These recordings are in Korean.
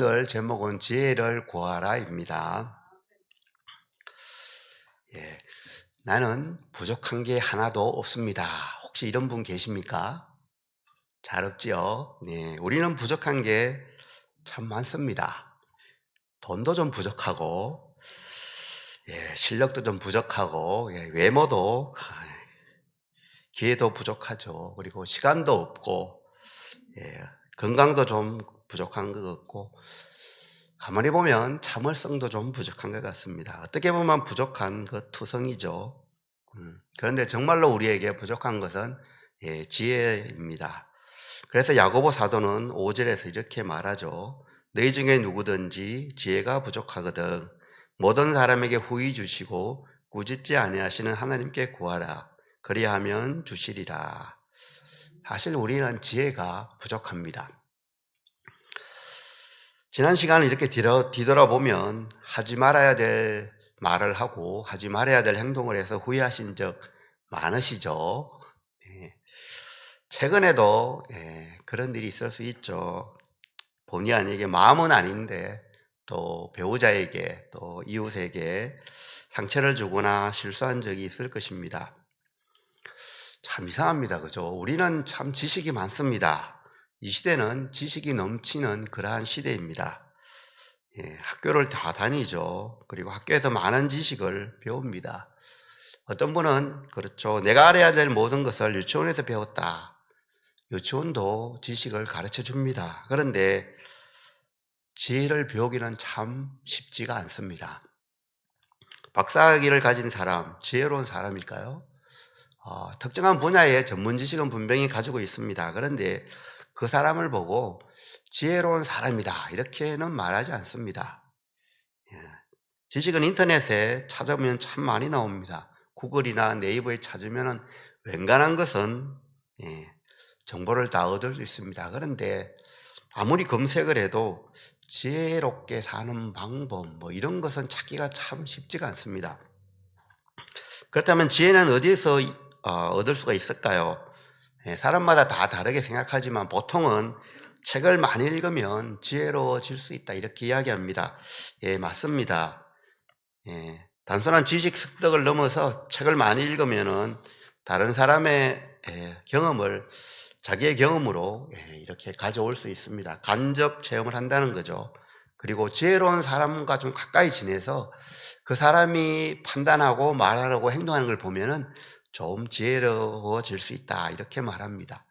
오늘 제목은 지혜를 구하라입니다. 예, 나는 부족한 게 하나도 없습니다. 혹시 이런 분 계십니까? 잘 없지요? 네, 우리는 부족한 게 참 많습니다. 돈도 좀 부족하고, 실력도 좀 부족하고, 외모도, 기회도 부족하죠. 그리고 시간도 없고, 예, 건강도 좀 부족한 것 같고, 가만히 보면 참을성도 좀 부족한 것 같습니다. 어떻게 보면 부족한 그 투성이죠. 그런데 정말로 우리에게 부족한 것은 지혜입니다. 그래서 야고보 사도는 5절에서 이렇게 말하죠. 너희 중에 누구든지 지혜가 부족하거든 모든 사람에게 후히 주시고 꾸짖지 아니하시는 하나님께 구하라. 그리하면 주시리라. 사실 우리는 지혜가 부족합니다. 지난 시간을 이렇게 뒤돌아보면 하지 말아야 될 말을 하고 하지 말아야 될 행동을 해서 후회하신 적 많으시죠? 예. 최근에도 그런 일이 있을 수 있죠. 본의 아니게 마음은 아닌데 또 배우자에게 또 이웃에게 상처를 주거나 실수한 적이 있을 것입니다. 참 이상합니다. 그죠? 우리는 참 지식이 많습니다. 이 시대는 지식이 넘치는 그러한 시대입니다. 학교를 다 다니죠. 그리고 학교에서 많은 지식을 배웁니다. 어떤 분은 그렇죠. 내가 알아야 될 모든 것을 유치원에서 배웠다. 유치원도 지식을 가르쳐 줍니다. 그런데 지혜를 배우기는 참 쉽지가 않습니다. 박사학위를 가진 사람, 지혜로운 사람일까요? 특정한 분야의 전문 지식은 분명히 가지고 있습니다. 그런데 그 사람을 보고 지혜로운 사람이다. 이렇게는 말하지 않습니다. 예. 지식은 인터넷에 찾아보면 참 많이 나옵니다. 구글이나 네이버에 찾으면 웬간한 것은 정보를 다 얻을 수 있습니다. 그런데 아무리 검색을 해도 지혜롭게 사는 방법 뭐 이런 것은 찾기가 참 쉽지가 않습니다. 그렇다면 지혜는 어디에서 얻을 수가 있을까요? 사람마다 다 다르게 생각하지만 보통은 책을 많이 읽으면 지혜로워질 수 있다 이렇게 이야기합니다. 맞습니다. 단순한 지식 습득을 넘어서 책을 많이 읽으면은 다른 사람의 경험을 자기의 경험으로 이렇게 가져올 수 있습니다. 간접 체험을 한다는 거죠. 그리고 지혜로운 사람과 좀 가까이 지내서 그 사람이 판단하고 말하고 행동하는 걸 보면은 좀 지혜로워질 수 있다 이렇게 말합니다.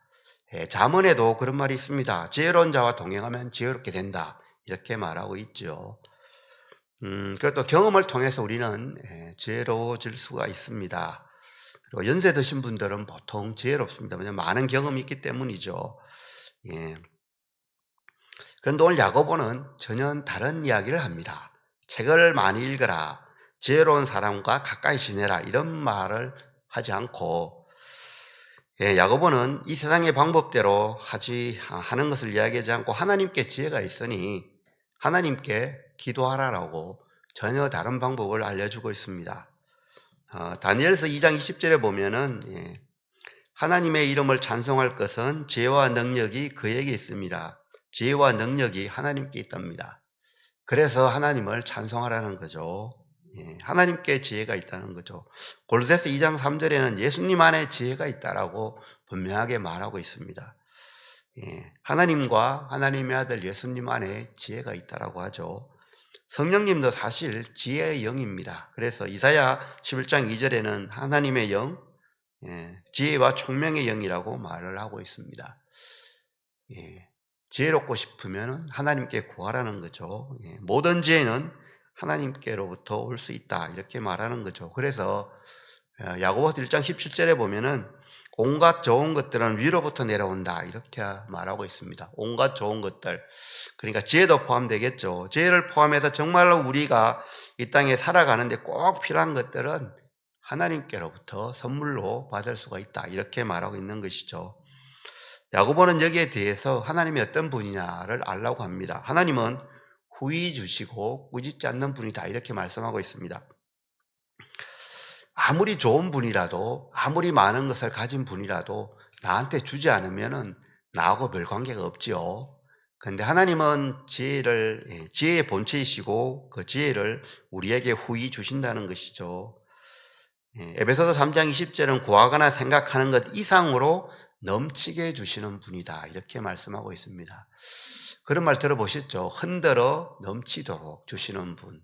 잠언에도 그런 말이 있습니다. 지혜로운 자와 동행하면 지혜롭게 된다 이렇게 말하고 있죠. 그리고 또 경험을 통해서 우리는 지혜로워질 수가 있습니다. 그리고 연세 드신 분들은 보통 지혜롭습니다. 왜냐하면 많은 경험이 있기 때문이죠. 예. 그런데 오늘 야고보는 전혀 다른 이야기를 합니다. 책을 많이 읽어라, 지혜로운 사람과 가까이 지내라 이런 말을 하지 않고 야고보는 이 세상의 방법대로 하는 것을 이야기하지 않고 하나님께 지혜가 있으니 하나님께 기도하라라고 전혀 다른 방법을 알려주고 있습니다. 다니엘서 2장 20절에 보면은 하나님의 이름을 찬송할 것은 지혜와 능력이 그에게 있습니다. 지혜와 능력이 하나님께 있답니다. 그래서 하나님을 찬송하라는 거죠. 하나님께 지혜가 있다는 거죠. 골로새서 2장 3절에는 예수님 안에 지혜가 있다라고 분명하게 말하고 있습니다. 하나님과 하나님의 아들 예수님 안에 지혜가 있다라고 하죠. 성령님도 사실 지혜의 영입니다. 그래서 이사야 11장 2절에는 하나님의 영, 지혜와 총명의 영이라고 말을 하고 있습니다. 지혜롭고 싶으면 하나님께 구하라는 거죠. 모든 지혜는 하나님께로부터 올 수 있다 이렇게 말하는 거죠. 그래서 야고보서 1장 17절에 보면은 온갖 좋은 것들은 위로부터 내려온다 이렇게 말하고 있습니다. 온갖 좋은 것들, 그러니까 지혜도 포함되겠죠. 지혜를 포함해서 정말로 우리가 이 땅에 살아가는데 꼭 필요한 것들은 하나님께로부터 선물로 받을 수가 있다 이렇게 말하고 있는 것이죠. 야고보는 여기에 대해서 하나님이 어떤 분이냐를 알라고 합니다. 하나님은 후히 주시고 꾸짖지 않는 분이다 이렇게 말씀하고 있습니다. 아무리 좋은 분이라도 아무리 많은 것을 가진 분이라도 나한테 주지 않으면은 나하고 별 관계가 없지요. 그런데 하나님은 지혜의 본체이시고 그 지혜를 우리에게 후히 주신다는 것이죠. 에베소서 3장 20절은 구하거나 생각하는 것 이상으로 넘치게 주시는 분이다. 이렇게 말씀하고 있습니다. 그런 말 들어보셨죠? 흔들어 넘치도록 주시는 분.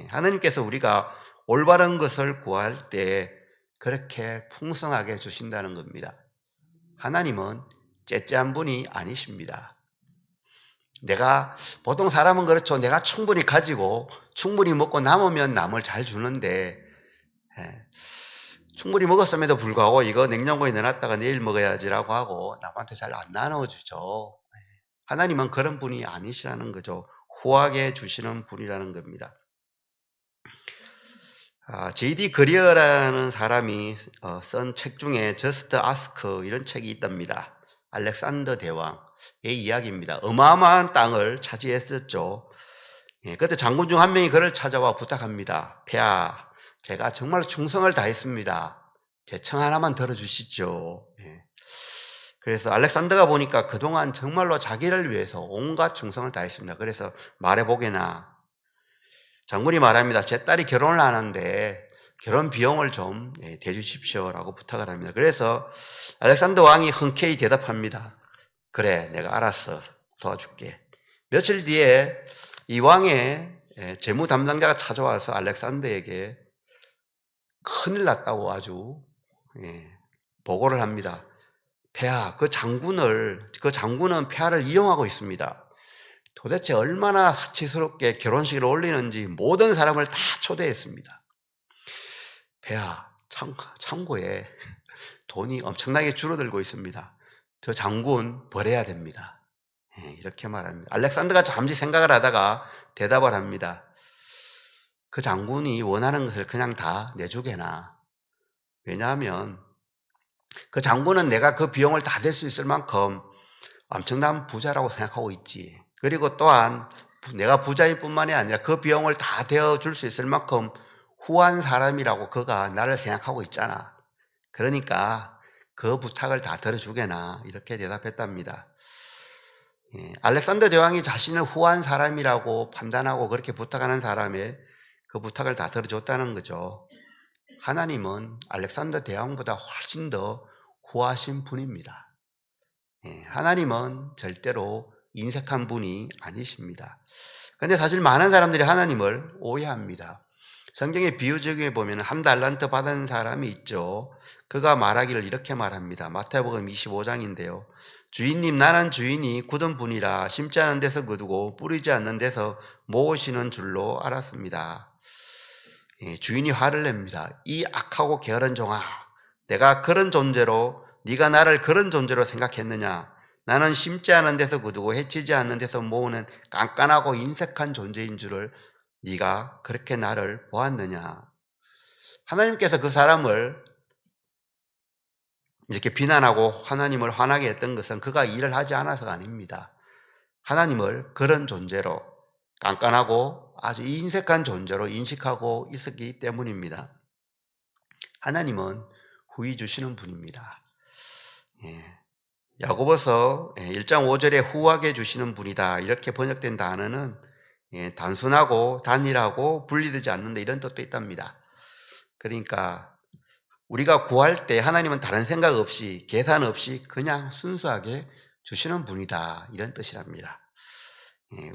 하나님께서 우리가 올바른 것을 구할 때 그렇게 풍성하게 주신다는 겁니다. 하나님은 째째한 분이 아니십니다. 보통 사람은 그렇죠. 내가 충분히 가지고 충분히 먹고 남으면 남을 잘 주는데, 충분히 먹었음에도 불구하고 이거 냉장고에 넣어놨다가 내일 먹어야지라고 하고 남한테 잘 안 나눠주죠. 하나님은 그런 분이 아니시라는 거죠. 후하게 주시는 분이라는 겁니다. J.D. 그리어라는 사람이 쓴 책 중에 Just Ask 이런 책이 있답니다. 알렉산더 대왕의 이야기입니다. 어마어마한 땅을 차지했었죠. 그때 장군 중 한 명이 그를 찾아와 부탁합니다. 폐하, 제가 정말 충성을 다했습니다. 제 청 하나만 들어주시죠. 그래서 알렉산더가 보니까 그동안 정말로 자기를 위해서 온갖 충성을 다했습니다. 그래서 말해보게나. 장군이 말합니다. 제 딸이 결혼을 하는데 결혼 비용을 좀 대주십시오라고 부탁을 합니다. 그래서 알렉산더 왕이 흔쾌히 대답합니다. 그래, 내가 알았어. 도와줄게. 며칠 뒤에 이 왕의 재무 담당자가 찾아와서 알렉산더에게 큰일 났다고 아주 보고를 합니다. 폐하, 그 장군은 폐하를 이용하고 있습니다. 도대체 얼마나 사치스럽게 결혼식을 올리는지 모든 사람을 다 초대했습니다. 폐하, 창고에 돈이 엄청나게 줄어들고 있습니다. 저 장군 버려야 됩니다. 이렇게 말합니다. 알렉산더가 잠시 생각을 하다가 대답을 합니다. 그 장군이 원하는 것을 그냥 다 내주게나. 왜냐하면 그 장군은 내가 그 비용을 다 댈 수 있을 만큼 엄청난 부자라고 생각하고 있지. 그리고 또한 내가 부자일 뿐만이 아니라 그 비용을 다 대어줄 수 있을 만큼 후한 사람이라고 그가 나를 생각하고 있잖아. 그러니까 그 부탁을 다 들어주게나. 이렇게 대답했답니다. 알렉산더 대왕이 자신을 후한 사람이라고 판단하고 그렇게 부탁하는 사람의 그 부탁을 다 들어줬다는 거죠. 하나님은 알렉산더 대왕보다 훨씬 더 후하신 분입니다. 하나님은 절대로 인색한 분이 아니십니다. 그런데 사실 많은 사람들이 하나님을 오해합니다. 성경의 비유적에 보면 한 달란트 받은 사람이 있죠. 그가 말하기를 이렇게 말합니다. 마태복음 25장인데요. 주인님, 나는 주인이 굳은 분이라 심지 않은 데서 거두고 뿌리지 않는 데서 모으시는 줄로 알았습니다. 주인이 화를 냅니다. 이 악하고 게으른 종아, 내가 그런 존재로 네가 나를 그런 존재로 생각했느냐? 나는 심지 않은 데서 거두고 해치지 않는 데서 모으는 깐깐하고 인색한 존재인 줄을 네가 그렇게 나를 보았느냐? 하나님께서 그 사람을 이렇게 비난하고 하나님을 화나게 했던 것은 그가 일을 하지 않아서가 아닙니다. 하나님을 그런 존재로 깐깐하고 아주 인색한 존재로 인식하고 있었기 때문입니다. 하나님은 후히 주시는 분입니다. 야고보서 1장 5절에 후하게 주시는 분이다. 이렇게 번역된 단어는 단순하고 단일하고 분리되지 않는다. 이런 뜻도 있답니다. 그러니까 우리가 구할 때 하나님은 다른 생각 없이 계산 없이 그냥 순수하게 주시는 분이다. 이런 뜻이랍니다.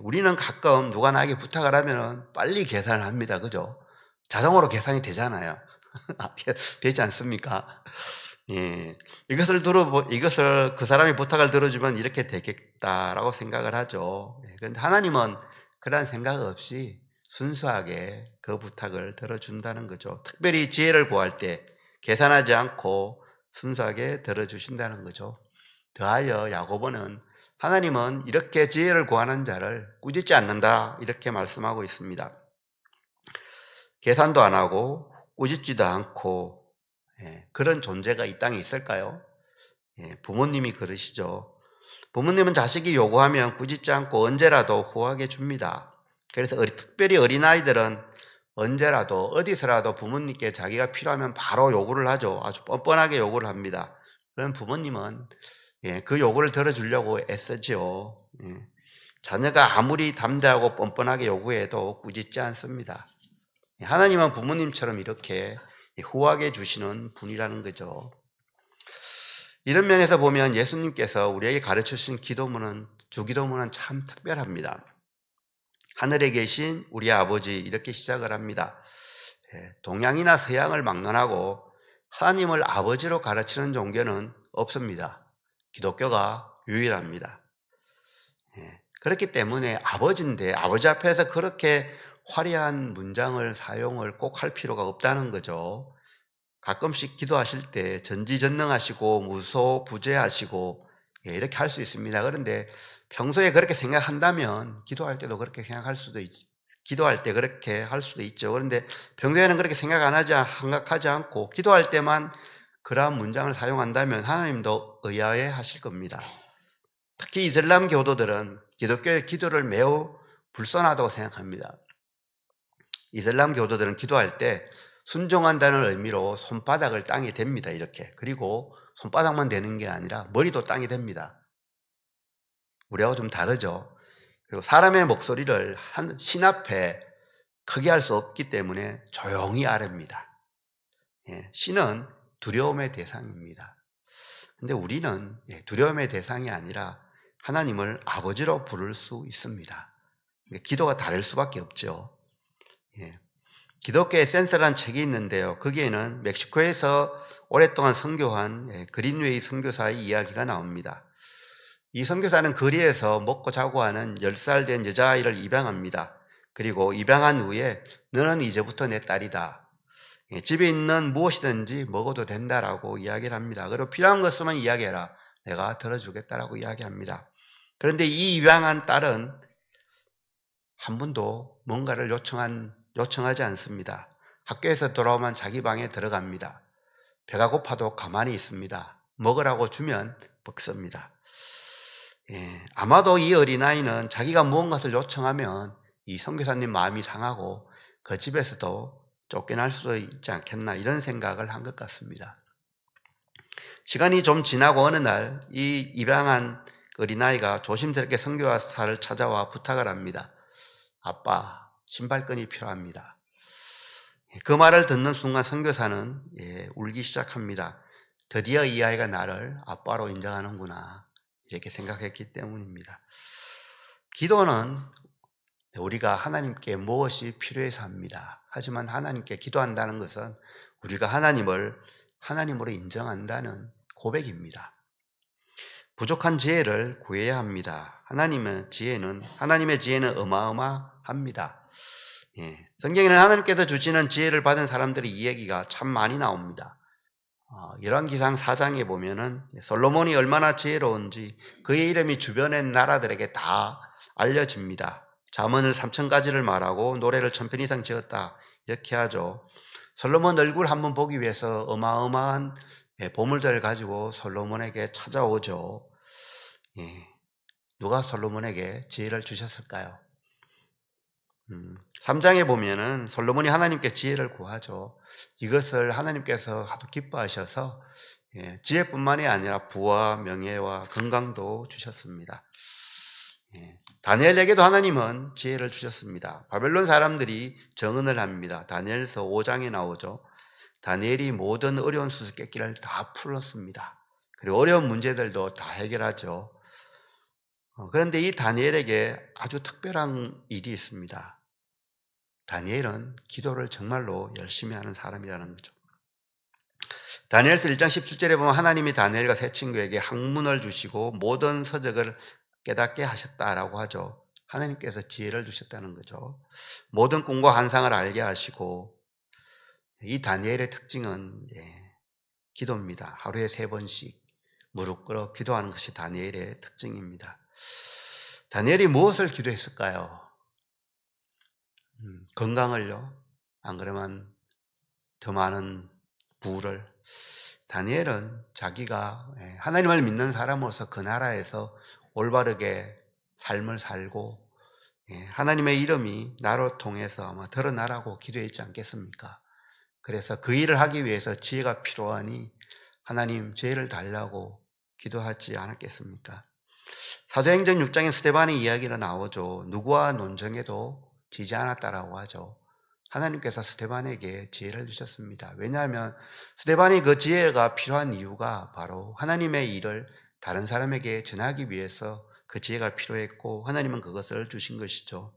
우리는 가끔 누가 나에게 부탁을 하면 빨리 계산을 합니다. 그죠? 자동으로 계산이 되잖아요. 되지 않습니까? 이것을 그 사람이 부탁을 들어주면 이렇게 되겠다라고 생각을 하죠. 그런데 하나님은 그런 생각 없이 순수하게 그 부탁을 들어준다는 거죠. 특별히 지혜를 구할 때 계산하지 않고 순수하게 들어주신다는 거죠. 더하여 야고보는 하나님은 이렇게 지혜를 구하는 자를 꾸짖지 않는다 이렇게 말씀하고 있습니다. 계산도 안 하고 꾸짖지도 않고 그런 존재가 이 땅에 있을까요? 부모님이 그러시죠. 부모님은 자식이 요구하면 꾸짖지 않고 언제라도 후하게 줍니다. 그래서 특별히 어린아이들은 언제라도 어디서라도 부모님께 자기가 필요하면 바로 요구를 하죠. 아주 뻔뻔하게 요구를 합니다. 그런 부모님은 그 요구를 들어주려고 애쓰죠. 자녀가 아무리 담대하고 뻔뻔하게 요구해도 꾸짖지 않습니다. 하나님은 부모님처럼 이렇게 후하게 주시는 분이라는 거죠. 이런 면에서 보면 예수님께서 우리에게 가르쳐 주신 기도문은, 주기도문은 참 특별합니다. 하늘에 계신 우리 아버지, 이렇게 시작을 합니다. 동양이나 서양을 막론하고 하나님을 아버지로 가르치는 종교는 없습니다. 기독교가 유일합니다. 그렇기 때문에 아버지인데 아버지 앞에서 그렇게 화려한 문장을 사용을 꼭 할 필요가 없다는 거죠. 가끔씩 기도하실 때 전지전능하시고 무소부재하시고 이렇게 할 수 있습니다. 그런데 평소에 그렇게 생각한다면 기도할 때도 그렇게 생각할 수도 기도할 때 그렇게 할 수도 있죠. 그런데 평소에는 그렇게 생각하지 않고 기도할 때만 그러한 문장을 사용한다면 하나님도 의아해 하실 겁니다. 특히 이슬람 교도들은 기독교의 기도를 매우 불손하다고 생각합니다. 이슬람 교도들은 기도할 때 순종한다는 의미로 손바닥을 땅에 댑니다. 이렇게. 그리고 손바닥만 대는 게 아니라 머리도 땅에 댑니다. 우리하고 좀 다르죠. 그리고 사람의 목소리를 신 앞에 크게 할 수 없기 때문에 조용히 아랩니다. 신은 두려움의 대상입니다. 근데 우리는 두려움의 대상이 아니라 하나님을 아버지로 부를 수 있습니다. 기도가 다를 수밖에 없죠. 기독교의 센서라는 책이 있는데요. 거기에는 멕시코에서 오랫동안 선교한 그린웨이 선교사의 이야기가 나옵니다. 이 선교사는 거리에서 먹고 자고 하는 10살 된 여자아이를 입양합니다. 그리고 입양한 후에 너는 이제부터 내 딸이다. 집에 있는 무엇이든지 먹어도 된다라고 이야기를 합니다. 그리고 필요한 것만 이야기해라. 내가 들어주겠다라고 이야기합니다. 그런데 이 입양한 딸은 한 번도 뭔가를 요청하지 않습니다. 학교에서 돌아오면 자기 방에 들어갑니다. 배가 고파도 가만히 있습니다. 먹으라고 주면 먹습니다. 아마도 이 어린아이는 자기가 무언가를 요청하면 이 선교사님 마음이 상하고 그 집에서도 쫓겨날 수도 있지 않겠나, 이런 생각을 한 것 같습니다. 시간이 좀 지나고 어느 날 이 입양한 어린아이가 조심스럽게 선교사를 찾아와 부탁을 합니다. 아빠, 신발끈이 필요합니다. 그 말을 듣는 순간 선교사는 울기 시작합니다. 드디어 이 아이가 나를 아빠로 인정하는구나, 이렇게 생각했기 때문입니다. 기도는 우리가 하나님께 무엇이 필요해서 합니다. 하지만 하나님께 기도한다는 것은 우리가 하나님을 하나님으로 인정한다는 고백입니다. 부족한 지혜를 구해야 합니다. 하나님의 지혜는 어마어마합니다. 성경에는 하나님께서 주시는 지혜를 받은 사람들의 이야기가 참 많이 나옵니다. 열왕기상 4장에 보면은 솔로몬이 얼마나 지혜로운지 그의 이름이 주변의 나라들에게 다 알려집니다. 잠언을 3000가지를 말하고 노래를 1000편 이상 지었다, 이렇게 하죠. 솔로몬 얼굴 한번 보기 위해서 어마어마한 보물들을 가지고 솔로몬에게 찾아오죠. 누가 솔로몬에게 지혜를 주셨을까요? 3장에 보면은 솔로몬이 하나님께 지혜를 구하죠. 이것을 하나님께서 하도 기뻐하셔서 지혜뿐만이 아니라 부와 명예와 건강도 주셨습니다. 다니엘에게도 하나님은 지혜를 주셨습니다. 바벨론 사람들이 정언을 합니다. 다니엘서 5장에 나오죠. 다니엘이 모든 어려운 수수께끼를 다 풀었습니다. 그리고 어려운 문제들도 다 해결하죠. 그런데 이 다니엘에게 아주 특별한 일이 있습니다. 다니엘은 기도를 정말로 열심히 하는 사람이라는 거죠. 다니엘서 1장 17절에 보면 하나님이 다니엘과 세 친구에게 학문을 주시고 모든 서적을 깨닫게 하셨다라고 하죠. 하나님께서 지혜를 주셨다는 거죠. 모든 꿈과 환상을 알게 하시고, 이 다니엘의 특징은 기도입니다. 하루에 3번씩 무릎 꿇어 기도하는 것이 다니엘의 특징입니다. 다니엘이 무엇을 기도했을까요? 건강을요? 안 그러면 더 많은 부를. 다니엘은 자기가 하나님을 믿는 사람으로서 그 나라에서 올바르게 삶을 살고 하나님의 이름이 나로 통해서 아마 드러나라고 기도했지 않겠습니까? 그래서 그 일을 하기 위해서 지혜가 필요하니 하나님 지혜를 달라고 기도하지 않았겠습니까? 사도행전 6장에 스데반의 이야기가 나오죠. 누구와 논쟁해도 지지 않았다라고 하죠. 하나님께서 스데반에게 지혜를 주셨습니다. 왜냐하면 스데반이 그 지혜가 필요한 이유가 바로 하나님의 일을 다른 사람에게 전하기 위해서 그 지혜가 필요했고 하나님은 그것을 주신 것이죠.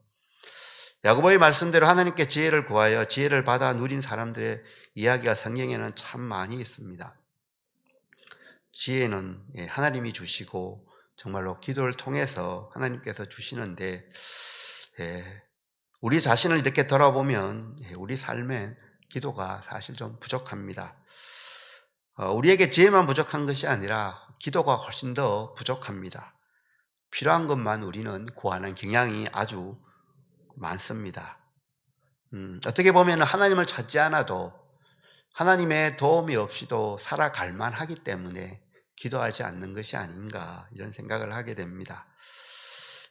야고보의 말씀대로 하나님께 지혜를 구하여 지혜를 받아 누린 사람들의 이야기가 성경에는 참 많이 있습니다. 지혜는 하나님이 주시고 정말로 기도를 통해서 하나님께서 주시는데 우리 자신을 이렇게 돌아보면 우리 삶에 기도가 사실 좀 부족합니다. 우리에게 지혜만 부족한 것이 아니라 기도가 훨씬 더 부족합니다. 필요한 것만 우리는 구하는 경향이 아주 많습니다. 어떻게 보면 하나님을 찾지 않아도 하나님의 도움이 없이도 살아갈 만하기 때문에 기도하지 않는 것이 아닌가 이런 생각을 하게 됩니다.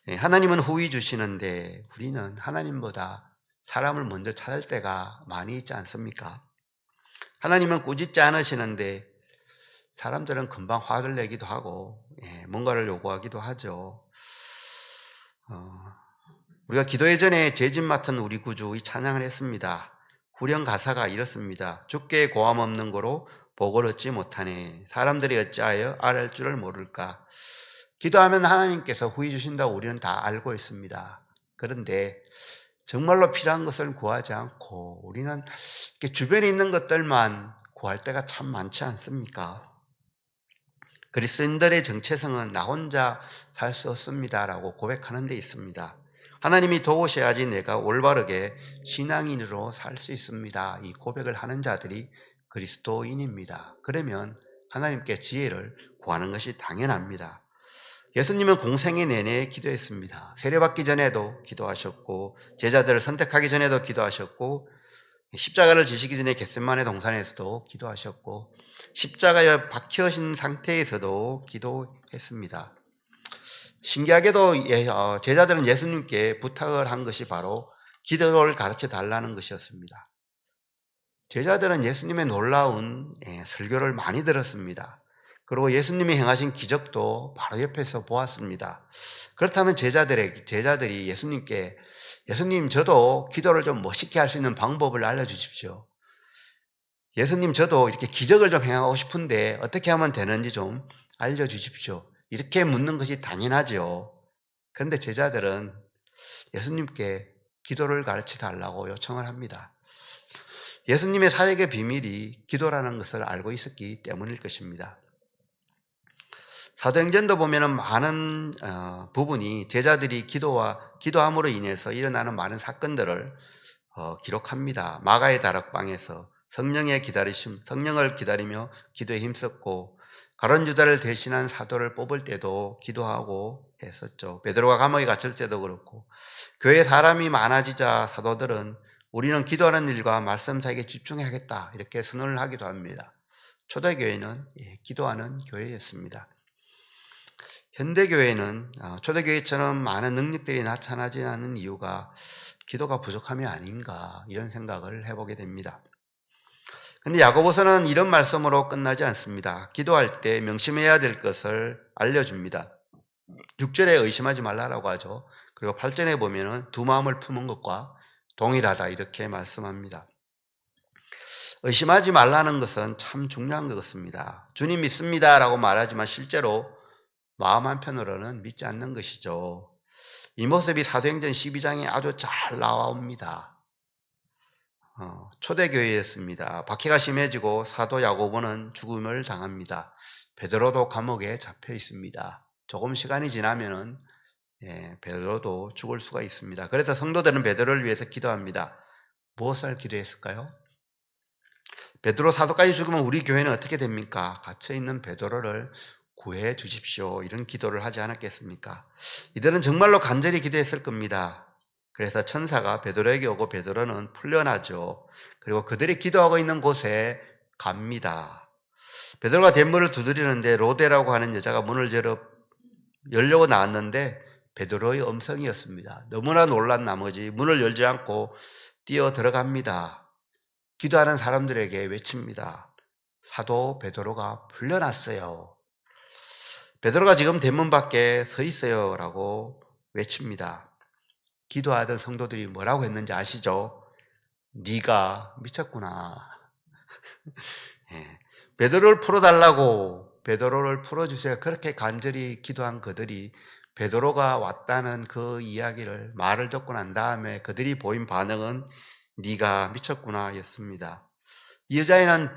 하나님은 후히 주시는데 우리는 하나님보다 사람을 먼저 찾을 때가 많이 있지 않습니까? 하나님은 꾸짖지 않으시는데 사람들은 금방 화를 내기도 하고 뭔가를 요구하기도 하죠. 우리가 기도회 전에 죄짐 맡은 우리 구주 이 찬양을 했습니다. 후렴 가사가 이렇습니다. 주께 고함 없는 거로 복을 얻지 못하네. 사람들이 어찌하여 알을 줄을 모를까. 기도하면 하나님께서 후히 주신다고 우리는 다 알고 있습니다. 그런데 정말로 필요한 것을 구하지 않고 우리는 주변에 있는 것들만 구할 때가 참 많지 않습니까? 그리스도인들의 정체성은 나 혼자 살 수 없습니다라고 고백하는 데 있습니다. 하나님이 도우셔야지 내가 올바르게 신앙인으로 살 수 있습니다. 이 고백을 하는 자들이 그리스도인입니다. 그러면 하나님께 지혜를 구하는 것이 당연합니다. 예수님은 공생애 내내 기도했습니다. 세례받기 전에도 기도하셨고 제자들을 선택하기 전에도 기도하셨고 십자가를 지시기 전에 겟세마네 동산에서도 기도하셨고 십자가에 박혀진 상태에서도 기도했습니다. 신기하게도 제자들은 예수님께 부탁을 한 것이 바로 기도를 가르쳐 달라는 것이었습니다. 제자들은 예수님의 놀라운 설교를 많이 들었습니다. 그리고 예수님이 행하신 기적도 바로 옆에서 보았습니다. 그렇다면 제자들이 예수님께 예수님 저도 기도를 좀 멋있게 할 수 있는 방법을 알려주십시오. 예수님 저도 이렇게 기적을 좀 행하고 싶은데 어떻게 하면 되는지 좀 알려주십시오. 이렇게 묻는 것이 당연하죠. 그런데 제자들은 예수님께 기도를 가르쳐 달라고 요청을 합니다. 예수님의 사역의 비밀이 기도라는 것을 알고 있었기 때문일 것입니다. 사도행전도 보면 많은 부분이 제자들이 기도함으로 인해서 일어나는 많은 사건들을 기록합니다. 마가의 다락방에서 성령을 기다리며 기도에 힘썼고 가룟 유다를 대신한 사도를 뽑을 때도 기도하고 했었죠. 베드로가 감옥에 갇힐 때도 그렇고 교회에 사람이 많아지자 사도들은 우리는 기도하는 일과 말씀 사역에 집중해야겠다 이렇게 선언을 하기도 합니다. 초대교회는 기도하는 교회였습니다. 현대교회는 초대교회처럼 많은 능력들이 나타나지 않는 이유가 기도가 부족함이 아닌가 이런 생각을 해보게 됩니다. 그런데 야고보서는 이런 말씀으로 끝나지 않습니다. 기도할 때 명심해야 될 것을 알려줍니다. 6절에 의심하지 말라라고 하죠. 그리고 8절에 보면은 두 마음을 품은 것과 동일하다 이렇게 말씀합니다. 의심하지 말라는 것은 참 중요한 것 같습니다. 주님 믿습니다라고 말하지만 실제로 마음 한편으로는 믿지 않는 것이죠. 이 모습이 사도행전 12장에 아주 잘 나옵니다. 초대교회였습니다. 박해가 심해지고 사도 야고보는 죽음을 당합니다. 베드로도 감옥에 잡혀 있습니다. 조금 시간이 지나면은 베드로도 죽을 수가 있습니다. 그래서 성도들은 베드로를 위해서 기도합니다. 무엇을 기도했을까요? 베드로 사도까지 죽으면 우리 교회는 어떻게 됩니까? 갇혀있는 베드로를 구해 주십시오. 이런 기도를 하지 않았겠습니까? 이들은 정말로 간절히 기도했을 겁니다. 그래서 천사가 베드로에게 오고 베드로는 풀려나죠. 그리고 그들이 기도하고 있는 곳에 갑니다. 베드로가 대문을 두드리는데 로데라고 하는 여자가 문을 열려고 나왔는데 베드로의 음성이었습니다. 너무나 놀란 나머지 문을 열지 않고 뛰어 들어갑니다. 기도하는 사람들에게 외칩니다. 사도 베드로가 풀려났어요. 베드로가 지금 대문 밖에 서 있어요라고 외칩니다. 기도하던 성도들이 뭐라고 했는지 아시죠? 네가 미쳤구나. 예. 베드로를 풀어달라고, 베드로를 풀어주세요. 그렇게 간절히 기도한 그들이 베드로가 왔다는 그 이야기를, 말을 듣고 난 다음에 그들이 보인 반응은 네가 미쳤구나 였습니다. 이 여자애는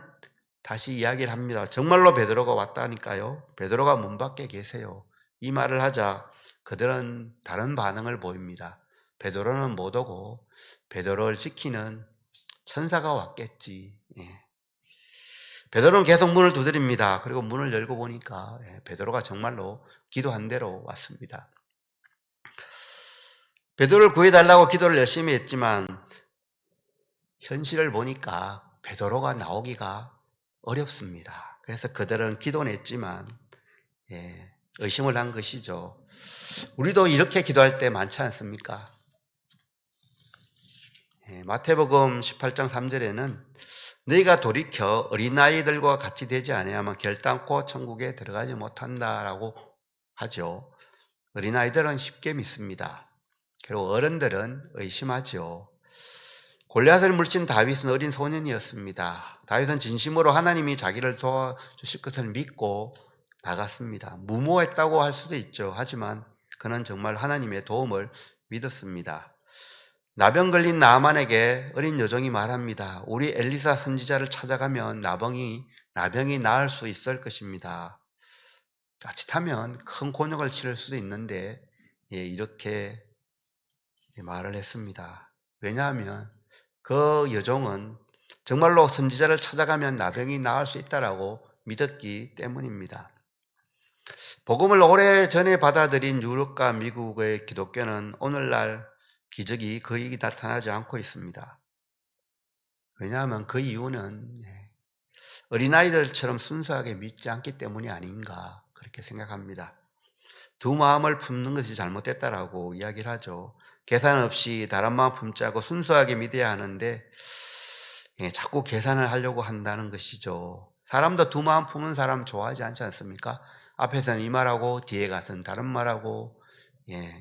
다시 이야기를 합니다. 정말로 베드로가 왔다니까요. 베드로가 문 밖에 계세요. 이 말을 하자 그들은 다른 반응을 보입니다. 베드로는 못 오고 베드로를 지키는 천사가 왔겠지. 예. 베드로는 계속 문을 두드립니다. 그리고 문을 열고 보니까 베드로가 정말로 기도한 대로 왔습니다. 베드로를 구해달라고 기도를 열심히 했지만 현실을 보니까 베드로가 나오기가 어렵습니다. 그래서 그들은 기도는 했지만 의심을 한 것이죠. 우리도 이렇게 기도할 때 많지 않습니까? 마태복음 18장 3절에는 너희가 돌이켜 어린아이들과 같이 되지 아니하면 결단코 천국에 들어가지 못한다라고 하죠. 어린아이들은 쉽게 믿습니다. 그리고 어른들은 의심하죠. 골리앗을 물친 다윗은 어린 소년이었습니다. 다윗은 진심으로 하나님이 자기를 도와주실 것을 믿고 나갔습니다. 무모했다고 할 수도 있죠. 하지만 그는 정말 하나님의 도움을 믿었습니다. 나병 걸린 나아만에게 어린 여종이 말합니다. 우리 엘리사 선지자를 찾아가면 나병이 나을 수 있을 것입니다. 자칫하면 큰 곤욕을 치를 수도 있는데 이렇게 말을 했습니다. 왜냐하면 그 여종은 정말로 선지자를 찾아가면 나병이 나을 수 있다라고 믿었기 때문입니다. 복음을 오래전에 받아들인 유럽과 미국의 기독교는 오늘날 기적이 거의 나타나지 않고 있습니다. 왜냐하면 그 이유는 어린아이들처럼 순수하게 믿지 않기 때문이 아닌가 그렇게 생각합니다. 두 마음을 품는 것이 잘못됐다라고 이야기를 하죠. 계산 없이 다른 마음 품자고 순수하게 믿어야 하는데 자꾸 계산을 하려고 한다는 것이죠. 사람도 두 마음 품은 사람 좋아하지 않지 않습니까? 앞에서는 이 말하고 뒤에 가서는 다른 말하고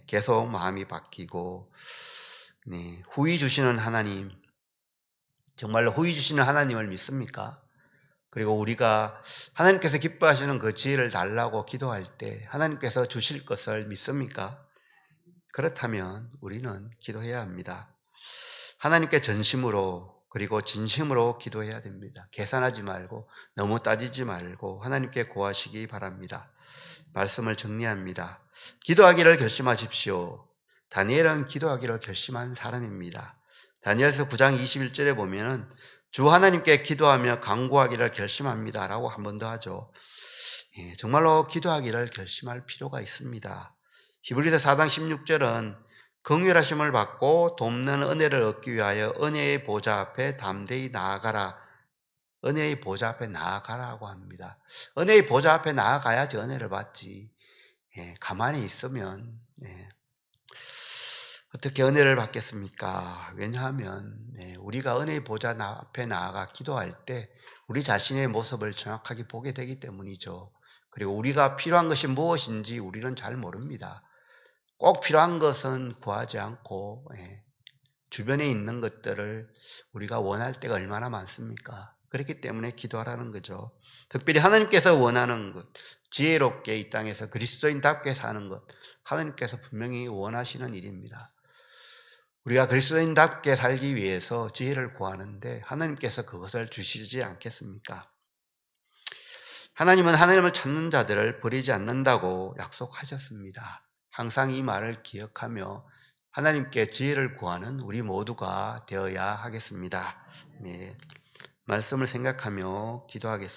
계속 마음이 바뀌고 후위 주시는 하나님, 정말로 후위 주시는 하나님을 믿습니까? 그리고 우리가 하나님께서 기뻐하시는 그 지혜를 달라고 기도할 때 하나님께서 주실 것을 믿습니까? 그렇다면 우리는 기도해야 합니다. 하나님께 전심으로 그리고 진심으로 기도해야 됩니다. 계산하지 말고 너무 따지지 말고 하나님께 구하시기 바랍니다. 말씀을 정리합니다. 기도하기를 결심하십시오. 다니엘은 기도하기를 결심한 사람입니다. 다니엘서 9장 21절에 보면은 주 하나님께 기도하며 간구하기를 결심합니다 라고 한 번 더 하죠. 정말로 기도하기를 결심할 필요가 있습니다. 히브리서 4장 16절은 긍휼하심을 받고 돕는 은혜를 얻기 위하여 은혜의 보좌 앞에 담대히 나아가라. 은혜의 보좌 앞에 나아가라고 합니다. 은혜의 보좌 앞에 나아가야지 은혜를 받지. 가만히 있으면 어떻게 은혜를 받겠습니까? 왜냐하면 우리가 은혜의 보좌 앞에 나아가 기도할 때 우리 자신의 모습을 정확하게 보게 되기 때문이죠. 그리고 우리가 필요한 것이 무엇인지 우리는 잘 모릅니다. 꼭 필요한 것은 구하지 않고 주변에 있는 것들을 우리가 원할 때가 얼마나 많습니까? 그렇기 때문에 기도하라는 거죠. 특별히 하나님께서 원하는 것, 지혜롭게 이 땅에서 그리스도인답게 사는 것, 하나님께서 분명히 원하시는 일입니다. 우리가 그리스도인답게 살기 위해서 지혜를 구하는데 하나님께서 그것을 주시지 않겠습니까? 하나님은 하나님을 찾는 자들을 버리지 않는다고 약속하셨습니다. 항상 이 말을 기억하며 하나님께 지혜를 구하는 우리 모두가 되어야 하겠습니다. 말씀을 생각하며 기도하겠습니다.